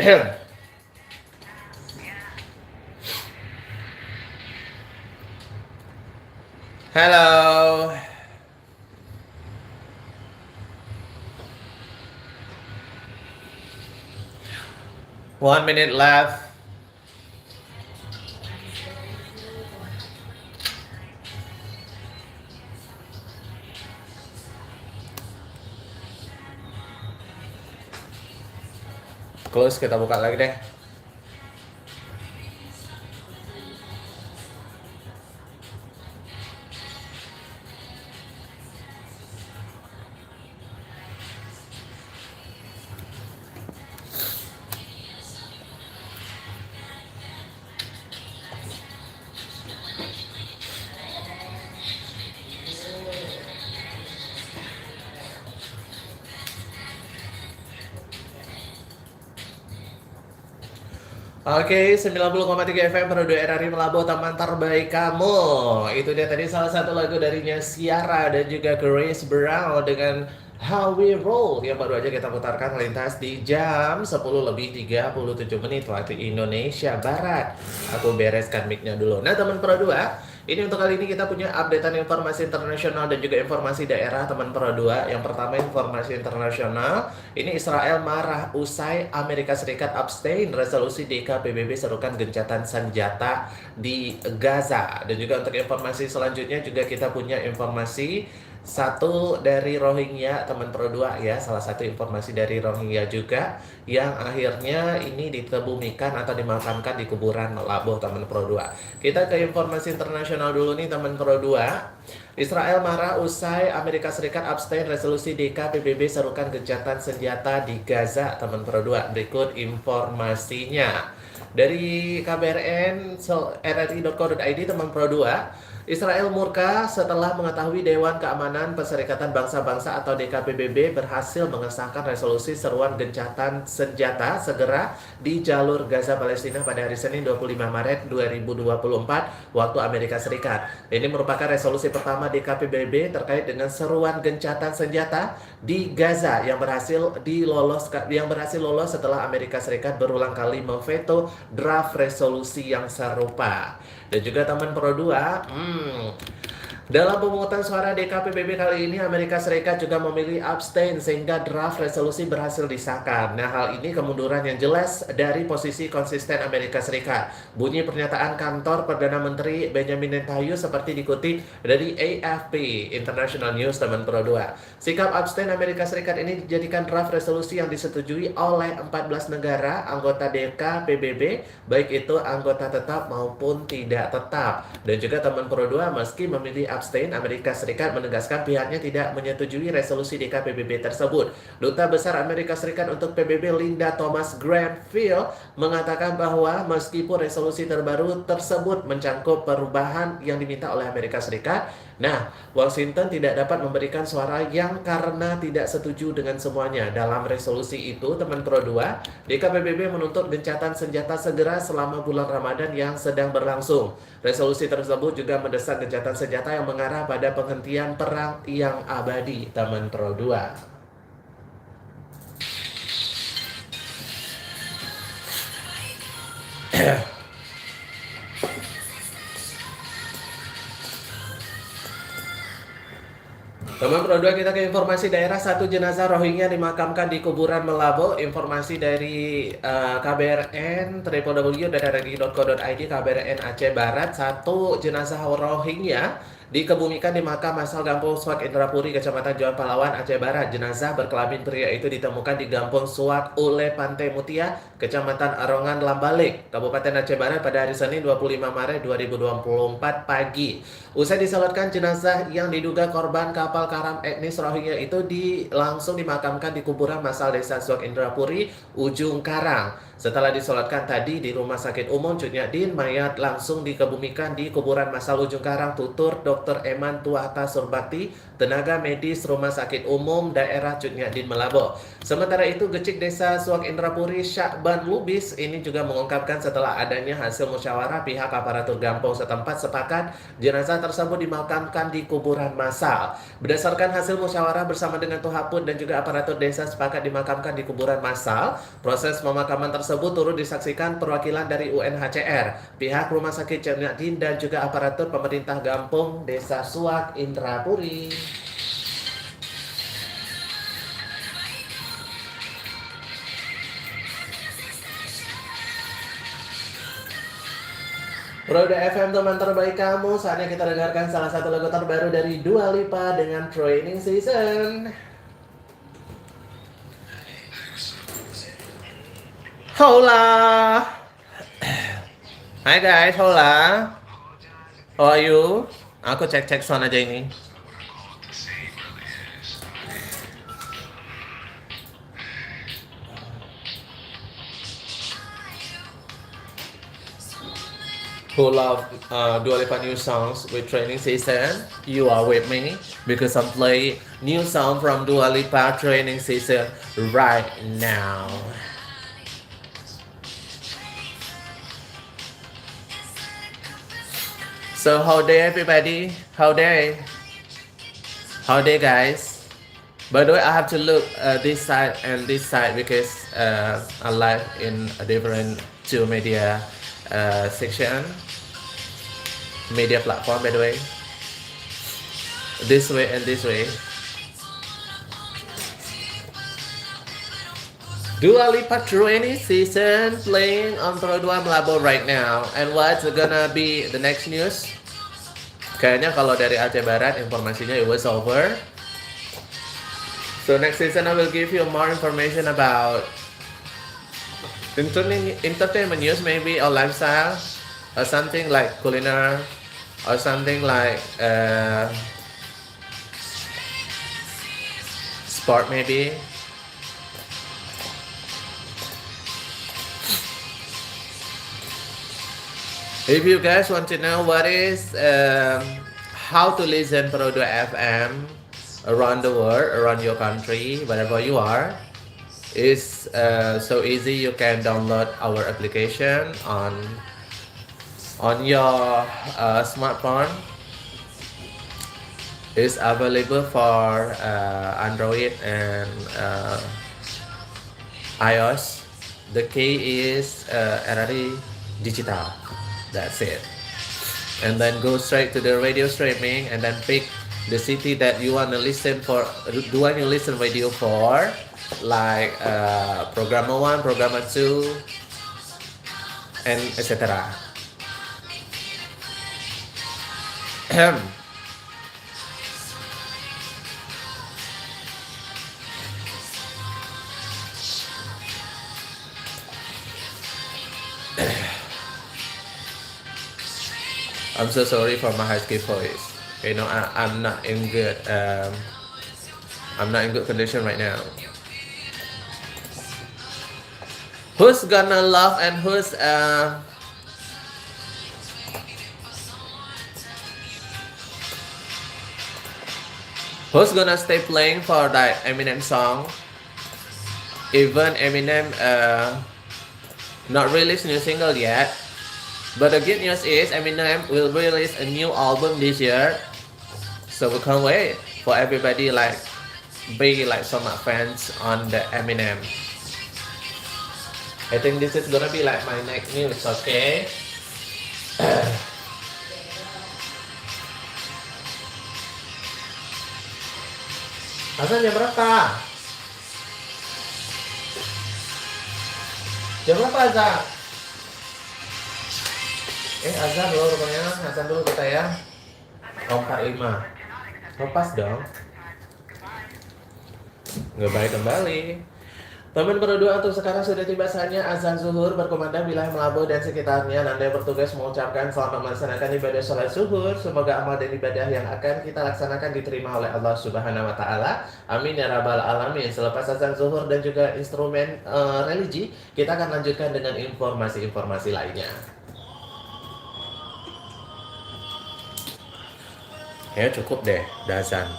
Hello. 1 minute left. Close, kita buka lagi deh. Oke, 90,3 FM Perudu RRI Melabo, teman terbaik kamu. Itu dia tadi salah satu lagu darinya Ciara dan juga Chris Brown dengan How We Roll yang baru aja kita putarkan melintas di jam 10:37 waktu Indonesia Barat. Aku bereskan mic-nya dulu. Nah, teman Pro 2, ini untuk kali ini kita punya updatean informasi internasional dan juga informasi daerah teman Pro 2. Yang pertama informasi internasional, ini Israel marah usai Amerika Serikat abstain resolusi DKPBB serukan gencatan senjata di Gaza. Dan juga untuk informasi selanjutnya juga kita punya informasi satu dari Rohingya teman Pro 2 ya, salah satu informasi dari Rohingya juga yang akhirnya ini ditebumikan atau dimakamkan di kuburan Labuh teman Pro 2. Kita ke informasi internasional dulu nih teman Pro 2. Israel marah usai Amerika Serikat abstain resolusi DKPBB serukan gencatan senjata di Gaza teman Pro 2. Berikut informasinya. Dari KBRN RRI.co.id teman Pro 2, Israel murka setelah mengetahui Dewan Keamanan Perserikatan Bangsa-Bangsa atau DKPBB berhasil mengesahkan resolusi seruan gencatan senjata segera di jalur Gaza Palestina pada hari Senin 25 Maret 2024 waktu Amerika Serikat. Ini merupakan resolusi pertama DKPBB terkait dengan seruan gencatan senjata di Gaza yang berhasil lolos setelah Amerika Serikat berulang kali memveto draft resolusi yang serupa. Dan juga teman Pro 2, dalam pemungutan suara DKPBB kali ini Amerika Serikat juga memilih abstain sehingga draft resolusi berhasil disahkan. Nah, hal ini kemunduran yang jelas dari posisi konsisten Amerika Serikat. Bunyi pernyataan kantor Perdana Menteri Benjamin Netanyahu seperti dikutip dari AFP International News teman Pro 2. Sikap abstain Amerika Serikat ini dijadikan draft resolusi yang disetujui oleh 14 negara anggota DKPBB, baik itu anggota tetap maupun tidak tetap. Dan juga teman Pro 2, meski memilih abstain, Amerika Serikat menegaskan pihaknya tidak menyetujui resolusi DKPBB tersebut. Duta Besar Amerika Serikat untuk PBB Linda Thomas Granville mengatakan bahwa meskipun resolusi terbaru tersebut mencangkup perubahan yang diminta oleh Amerika Serikat, nah, Washington tidak dapat memberikan suara yang karena tidak setuju dengan semuanya. Dalam resolusi itu, teman Pro 2, DKPBB menuntut gencatan senjata segera selama bulan Ramadan yang sedang berlangsung. Resolusi tersebut juga mendesak gencatan senjata yang mengarah pada penghentian perang yang abadi, teman Pro 2. Teman Pro 2, kita ke informasi daerah. Satu jenazah Rohingya dimakamkan di kuburan Melabo. Informasi dari KBRN www.rri.co.id KBRN Aceh Barat. Satu jenazah Rohingya dikebumikan di makam asal Gampung Suak Indrapuri, Kecamatan Johan Palawan, Aceh Barat. Jenazah berkelamin pria itu ditemukan di Gampung Suak Ule Pantai Mutia, Kecamatan Arongan Lambalik, Kabupaten Aceh Barat pada hari Senin 25 Maret 2024 pagi. Usai disolatkan, jenazah yang diduga korban kapal karam etnis Rohingya itu langsung dimakamkan di kuburan masal Desa Suak Indrapuri, Ujung Karang. Setelah disolatkan tadi di Rumah Sakit Umum Cut Nyak, mayat langsung dikebumikan di kuburan masal Ujung Karang, tutur Dr. Eman Tuata Surbakti, tenaga medis Rumah Sakit Umum Daerah Cut Nyak Melabo. Sementara itu, Gecik Desa Suak Indrapuri Syakban Lubis ini juga mengungkapkan setelah adanya hasil musyawarah, pihak aparatur Gampong setempat sepakat jenazah tersebut dimakamkan di kuburan massal. Berdasarkan hasil musyawarah bersama dengan Tuhaput dan juga aparatur desa sepakat dimakamkan di kuburan massal. Proses pemakaman tersebut tersebut turut disaksikan perwakilan dari UNHCR, pihak Rumah Sakit Jamiyuddin dan juga aparatur pemerintah Gampung Desa Suak, Indrapuri. Roda FM teman terbaik kamu, saatnya kita dengarkan salah satu lagu terbaru dari Dua Lipa dengan Training Season. Hola. Hai guys, hola. How are you? Aku cek sound aja ini. Who love Dua Lipa new songs with Training Season? You are with me because I'm playing new song from Dua Lipa Training Season right now. So how day everybody? How day? How day guys? By the way, I have to look this side and this side because I live in a different two media section, media platform by the way. This way and this way. Dua Lipa Training Season playing on Pro 2 Melabo right now. And what's gonna be the next news? Kayaknya kalau dari Aceh Barat informasinya it was over. So next season I will give you more information about entertainment news, maybe, or lifestyle, or something like culinary, or something like sport maybe. If you guys want to know what is how to listen Pro 2 FM around the world, around your country, wherever you are, is so easy. You can download our application on your smartphone. It's available for Android and iOS. The key is RRI Digital. That's it. And then go straight to the radio streaming and then pick the city that you want to listen for. Do want to listen radio for, like Programmer 1, Programmer 2, and etc. I'm so sorry for my husky voice. You know, I'm not in good condition right now. Who's gonna love and who's gonna stay playing for that Eminem song? Even Eminem not released new single yet. But the good news is Eminem will release a new album this year, so we can't wait for everybody like be like so much fans on the Eminem. I think this is gonna be like my next news, okay? Azan jam berapa? Jam berapa Azan? Azan dulu rupanya, azan dulu kita ya. 45. Lepas dong. Nggak baik kembali. Teman berdua untuk sekarang sudah tiba saatnya azan zuhur berkumandang wilayah Melabo dan sekitarnya. Anda yang bertugas mengucapkan selamat melaksanakan ibadah sholat zuhur. Semoga amal dan ibadah yang akan kita laksanakan diterima oleh Allah Subhanahu Wa Taala. Amin ya rabbal alamin. Selepas azan zuhur dan juga instrumen religi, kita akan lanjutkan dengan informasi-informasi lainnya. Ya cukup deh, azan.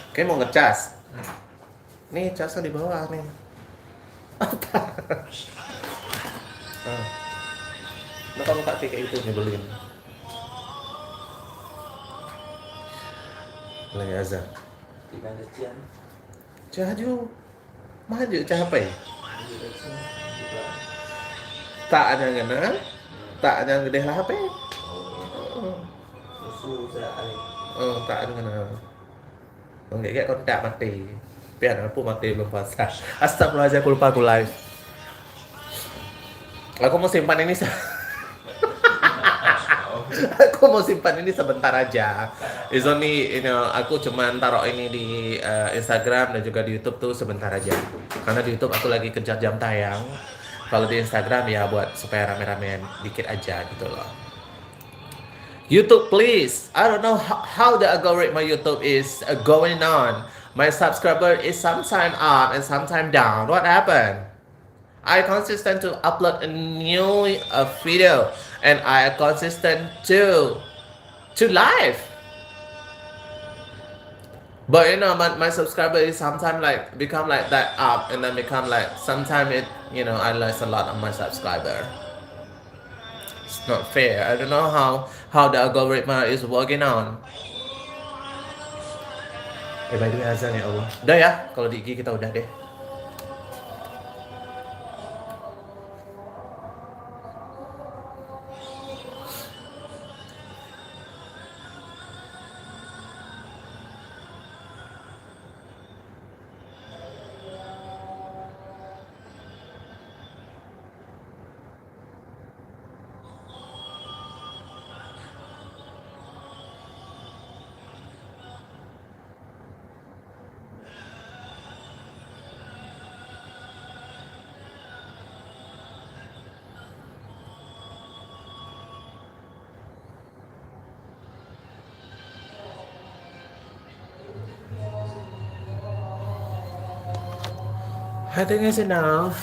Oke, mau ngecas. Nih casnya di bawah nih. Apa? Nah, kamu tak kayak itu nyebelin. Lagi azan. Di mana Cian? Caju. Maju capek. Di Cian juga. Tak ada ngena. Tak ada gede HP. Oh, susu saya air. Tak ada ngena. Enggak kayak kau tidak mati. Biar aku mati belum puasa. Astagfirullahaladzim, aku lupa aku live. Aku mau simpan ini. Aku mau simpan ini sebentar aja. It's only, aku cuman taruh ini di Instagram dan juga di YouTube tuh sebentar aja. Karena di YouTube aku lagi kejar jam tayang. Kalau di Instagram ya buat supaya rame-rame dikit aja gitu loh. YouTube please. I don't know how the algorithm YouTube is going on. My subscriber is sometime up and sometime down. What happened? I consistent to upload a new video and I consistent to live. But my subscriber is sometimes like become like that up and then become like sometimes it I lose a lot of my subscriber. It's not fair. I don't know how the algorithm is working on. By the way azan ya Allah. Udah ya, kalau di IG kita udah deh. I think it's enough.